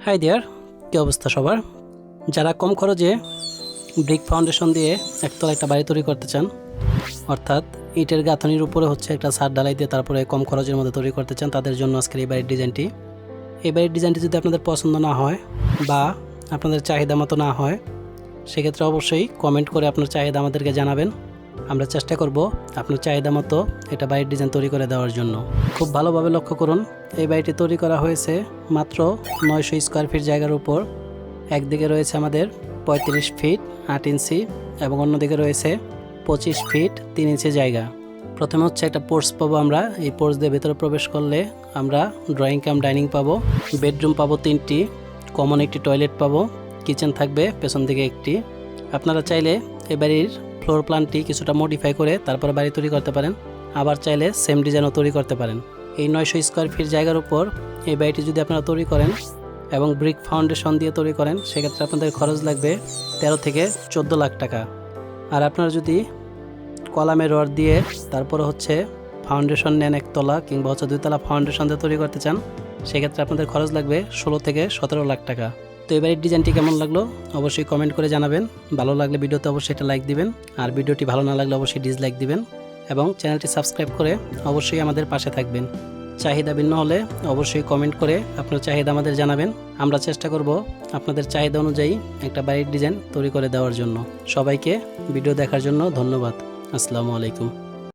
Hi there, কী অবস্থা সবার? যারা কম খরচে ব্রিক ফাউন্ডেশন দিয়ে একতলা একটা বাড়ি তৈরি করতে চান, অর্থাৎ ইটের গাঁথনির উপরে একটা ছাদ ঢালাই দিয়ে তারপরে কম খরচের মধ্যে তৈরি করতে চান, তাদের জন্য আজকের এই বাড়ির ডিজাইনটি। এই বাড়ির ডিজাইনটি যদি আপনাদের পছন্দ না হয় বা আপনাদের চাহিদা মতো না হয়, সেক্ষেত্রে অবশ্যই কমেন্ট করে আপনার চাহিদা আমাদেরকে জানাবেন। আমরা চেষ্টা করব আপনার চাহিদা মতো এটা বাড়ির ডিজাইন তৈরি করে দেওয়ার জন্য। খুব ভালোভাবে লক্ষ্য করুন, এই বাড়িটি তৈরি করা হয়েছে মাত্র 900 স্কোয়ার ফিট জায়গার উপর। একদিকে রয়েছে আমাদের 35 ফিট 8 ইঞ্চি এবং অন্যদিকে রয়েছে 25 ফিট 3 ইঞ্চি জায়গা। প্রথমে একটা পোর্চ পাবো আমরা। এই পোর্চ দিয়ে ভেতরে প্রবেশ করলে আমরা ড্রয়িং কাম ডাইনিং পাবো, বেডরুম পাবো 3টি, কমন একটি টয়লেট পাবো, কিচেন থাকবে পেছন দিকে একটি। আপনারা চাইলে এই বাড়ির ফ্লোর প্ল্যানটি কিছুটা মডিফাই করে তারপরে বাড়ি তৈরি করতে পারেন, আবার চাইলে সেম ডিজাইনও তৈরি করতে পারেন। এই 900 স্কোয়ার ফিট জায়গার উপর এই বাড়িটি যদি আপনারা তৈরি করেন এবং ব্রিক ফাউন্ডেশন দিয়ে তৈরি করেন, সেক্ষেত্রে আপনাদের খরচ লাগবে 13 থেকে 14 লাখ টাকা। আর আপনারা যদি কলামের রড দিয়ে তারপরে ফাউন্ডেশন নেন একতলা কিংবা 2 তলা ফাউন্ডেশন দিয়ে তৈরি করতে চান, সেক্ষেত্রে আপনাদের খরচ লাগবে 16 থেকে 17 লাখ টাকা। তো এই বাড়ির ডিজাইনটি কেমন লাগলো অবশ্যই কমেন্ট করে জানাবেন। ভালো লাগলে ভিডিওতে অবশ্যই একটা লাইক দিবেন, আর ভিডিওটি ভালো না লাগলে অবশ্যই ডিসলাইক দিবেন এবং চ্যানেলটি সাবস্ক্রাইব করে অবশ্যই আমাদের পাশে থাকবেন। চাহিদা ভিন্ন হলে অবশ্যই কমেন্ট করে আপনার চাহিদা আমাদের জানাবেন। আমরা চেষ্টা করব আপনাদের চাহিদা অনুযায়ী একটা বাড়ির ডিজাইন তৈরি করে দেওয়ার জন্য। সবাইকে ভিডিও দেখার জন্য ধন্যবাদ। আসসালামু আলাইকুম।